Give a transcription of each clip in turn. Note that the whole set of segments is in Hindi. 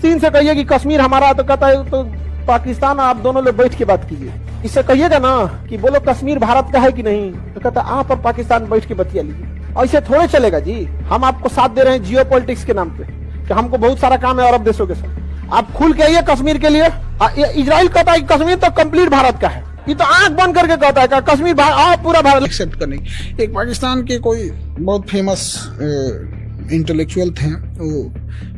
फिलिस्तीन से कहिए कि कश्मीर हमारा, तो कहता है तो पाकिस्तान आप दोनों लोग बैठ के बात कीजिए। इससे कहिएगा ना कि बोलो कश्मीर भारत का है कि नहीं, तो कहता आप और पाकिस्तान बैठ के बतिया लीजिए। ऐसे थोड़े चलेगा जी। हम आपको साथ दे रहे हैं जियो पॉलिटिक्स के नाम पे कि हमको बहुत सारा काम है अरब देशों के साथ। आप खुल के आइए कश्मीर के लिए। इजराइल कहता है कि कश्मीर तो कंप्लीट भारत का है, ये तो आंख बंद करके कहता है कि कश्मीर पूरा भारत एक्सेप्ट करने। एक पाकिस्तान के कोई बहुत फेमस इंटेलेक्चुअल थे,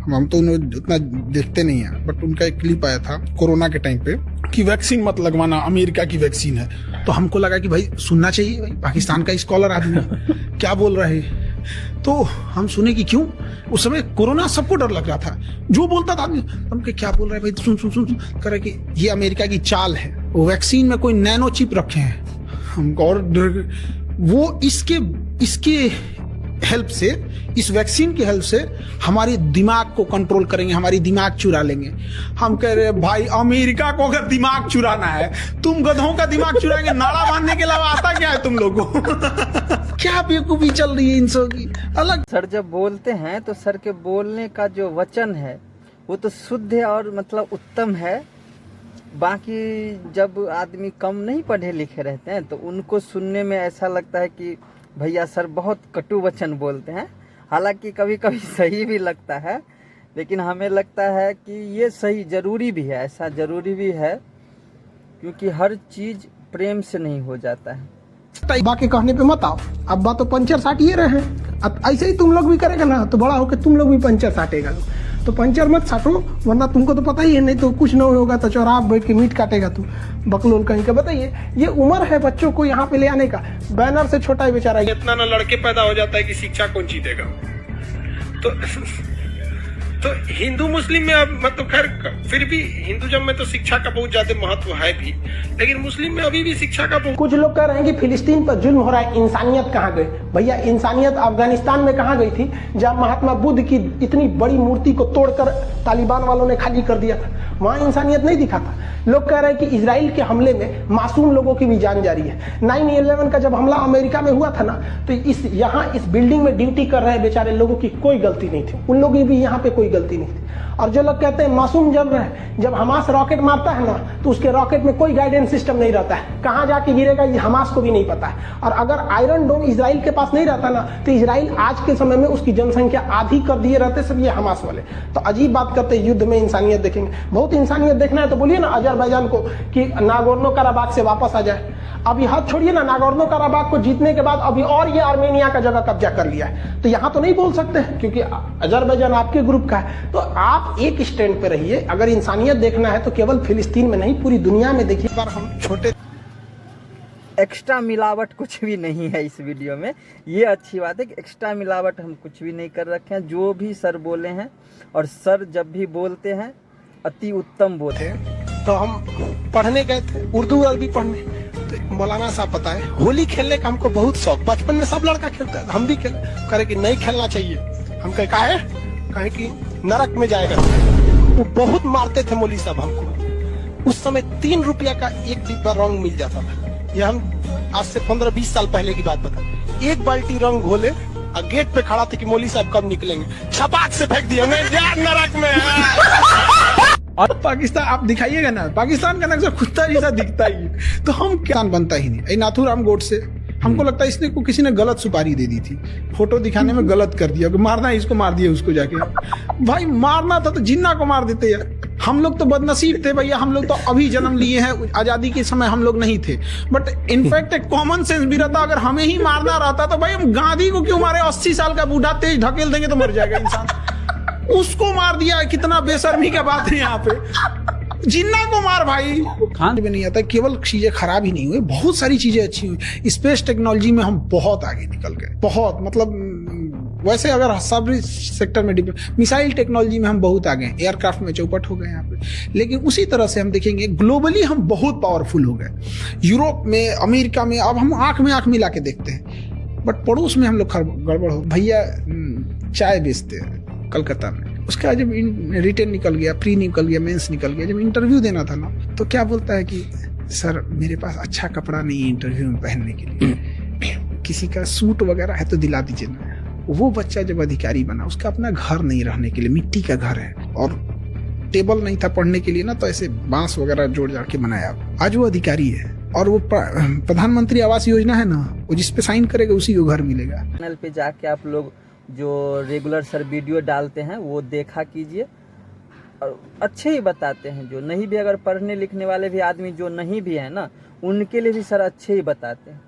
हम तो उन्हें उतना देखते नहीं है, बट उनका एक क्लिप आया था कोरोना के टाइम पे कि वैक्सीन मत लगवाना, अमेरिका की वैक्सीन है। तो हमको लगा कि भाई सुनना चाहिए, भाई पाकिस्तान का स्कॉलर आदमी क्या बोल रहा है। तो हम सुने कि क्यों, उस समय कोरोना सबको डर लग रहा था, जो बोलता था आदमी हम क्या बोल रहा है भाई, सुन सुन सुन कर रहे कि ये अमेरिका की चाल है, वो वैक्सीन में कोई नैनो चिप रखे हैं। हमको और वो इसके हेल्प से, इस वैक्सीन की हेल्प से हमारे दिमाग को कंट्रोल करेंगे, हमारी दिमाग चुरा लेंगे। हम कह रहे भाई अमेरिका को अगर दिमाग चुराना है, तुम गधों का दिमाग चुराएंगे, नाड़ा बांधने के अलावा आता क्या है तुम लोगों को। क्या बेवकूफी चल रही है इन सब की अलग। सर जब बोलते हैं तो सर के बोलने का जो वचन है वो तो शुद्ध है और मतलब उत्तम है। बाकी जब आदमी कम नहीं पढ़े लिखे रहते हैं तो उनको सुनने में ऐसा लगता है कि भैया सर बहुत कटु वचन बोलते हैं। हालांकि कभी कभी सही भी लगता है, लेकिन हमें लगता है कि ये सही जरूरी भी है, ऐसा जरूरी भी है, क्योंकि हर चीज प्रेम से नहीं हो जाता है। बाकी कहने पे मत आओ, अब बात तो पंचर साटिए रहे हैं। अब ऐसे ही तुम लोग भी करेगा ना तो बड़ा होकर तुम लोग भी पंचर साटेगा। तो पंचर मत साटो, वरना तुमको तो पता ही है, नहीं तो कुछ न होगा तो चौराहा बैठ के मीट काटेगा तू, बकलोल कहीं का। बताइए ये उम्र है बच्चों को यहाँ पे ले आने का, बैनर से छोटा ही बेचारा। इतना ना लड़के पैदा हो जाता है कि शिक्षा कौन जीतेगा। तो हिंदू मुस्लिम में अब मतलब खैर फिर भी हिंदुज़म में तो शिक्षा का बहुत ज्यादा महत्व है भी, लेकिन मुस्लिम में अभी भी शिक्षा का बहुत। कुछ लोग कह रहे हैं कि फिलिस्तीन पर जुल्म हो रहा है, इंसानियत कहाँ गई? भैया इंसानियत अफगानिस्तान में कहाँ गई थी, जहाँ महात्मा बुद्ध की इतनी बड़ी मूर्ति को तोड़कर तालिबान वालों ने खाली कर दिया था, वहाँ इंसानियत नहीं दिखा था। लोग कह रहे हैं कि इजराइल के हमले में मासूम लोगों की भी जान जा रही है। 9/11 का जब हमला अमेरिका में हुआ था ना, तो इस बिल्डिंग में ड्यूटी कर रहे बेचारे लोगों की कोई गलती नहीं थी, उन लोगों की भी यहाँ पे कोई गलती नहीं थी। और जो लोग कहते हैं मासूम जल रहे हैं, जब हमास रॉकेट मारता है ना तो उसके रॉकेट में कोई गाइडेंस सिस्टम नहीं रहता है, कहाँ जाके गिरेगा ये हमास को भी नहीं पता है। और अगर आयरन डोम इजराइल के पास नहीं रहता ना तो इजराइल आज के समय में उसकी जनसंख्या आधी कर दिए रहते सब ये हमास वाले। तो अजीब बात करते हैं, युद्ध में इंसानियत देखेंगे। बहुत इंसानियत देखना है तो बोलिए ना अजरबैजान को कि नागोर्नो कराबाख से वापस आ जाए। अभी हाथ छोड़िए ना, नागोर्नो कराबाख को जीतने के बाद अभी और ये आर्मेनिया का जगह कब्जा कर लिया है, तो यहाँ तो नहीं बोल सकते हैं क्योंकि अजरबैजान आपके ग्रुप का है। तो आप एक स्टैंड पे रहिए, अगर इंसानियत देखना है तो केवल फिलिस्तीन में नहीं पूरी दुनिया में देखिए। बार हम छोटे एक्स्ट्रा मिलावट कुछ भी नहीं है इस वीडियो में, ये अच्छी बात है कि एक्स्ट्रा मिलावट हम कुछ भी नहीं कर रखे हैं। जो भी सर बोले हैं, और सर जब भी बोलते हैं अति उत्तम बोलते हैं। तो हम पढ़ने गए थे, उर्दू अरबी पढ़ने, तो मौलाना साहब पता है होली खेलने का हमको बहुत शौक, बचपन में सब लड़का खेलता है, हम भी खेल करे कि नहीं खेलना चाहिए। हम कहे कि नरक में जाएगा। वो बहुत मारते थे मौली साहब हमको। उस समय 3 रुपया का एक डिब्बा रंग मिल जाता था। ये हम आज से 15-20 साल पहले की बात बता। एक बाल्टी रंग घोले और गेट पे खड़ा थे कि मौली साहब कब निकलेंगे, छपाक से फेंक दिया, नरक में। और पाकिस्तान आप दिखाइएगा ना, पाकिस्तान का नक्शा खुदा जैसा दिखता ही, तो हम क्या बनता ही नहीं। नाथूराम गोडसे, हमको लगता है इसने को किसी ने गलत सुपारी दे दी थी, फोटो दिखाने में गलत कर दिया कि मारना है इसको, मार दिया उसको जाके। भाई मारना था तो जिन्ना को मार देते यार। हम लोग तो बदनसीब थे भैया, हम लोग तो अभी जन्म लिए हैं, आजादी के समय हम लोग नहीं थे। बट इनफैक्ट एक कॉमन सेंस भी रहता, अगर हमें ही मारना रहता तो भाई हम गांधी को क्यों मारे? 80 साल का बूढ़ा तेज ढकेल देंगे तो मर जाएगा इंसान, उसको मार दिया। कितना बेशर्मी का बात है यहाँ पे, जिन्ना को मार भाई। खान में नहीं आता, केवल चीजें खराब ही नहीं हुई, बहुत सारी चीजें अच्छी हुई। स्पेस टेक्नोलॉजी में हम बहुत आगे निकल गए, बहुत मतलब वैसे अगर सब सेक्टर में मिसाइल टेक्नोलॉजी में हम बहुत आगे, एयरक्राफ्ट में चौपट हो गए यहाँ पे। लेकिन उसी तरह से हम देखेंगे ग्लोबली हम बहुत पावरफुल हो गए। यूरोप में, अमेरिका में अब हम आंख में आंख मिला के देखते हैं, बट पड़ोस में हम लोग गड़बड़ हो। भैया चाय बेचते हैं कलकत्ता में, उसका जब रिटर्न निकल गया, प्री निकल गया, मेंस निकल गया, जब इंटरव्यू देना था ना तो क्या बोलता है कि सर मेरे पास अच्छा कपड़ा नहीं है इंटरव्यू में पहनने के लिए, किसी का सूट वगैरह है तो दिला दीजिए ना। वो बच्चा जब अधिकारी बना, उसका अपना घर नहीं रहने के लिए, मिट्टी का घर है, और टेबल नहीं था पढ़ने के लिए ना, तो ऐसे बांस वगैरह जोड़ जाड़ के बनाया। आज वो अधिकारी है और वो प्रधानमंत्री आवास योजना है ना, वो जिस पे साइन करेगा उसी को घर मिलेगा। चैनल पे जाके आप लोग जो रेगुलर सर वीडियो डालते हैं वो देखा कीजिए, और अच्छे ही बताते हैं। जो नहीं भी, अगर पढ़ने लिखने वाले भी आदमी जो नहीं भी है ना, उनके लिए भी सर अच्छे ही बताते हैं।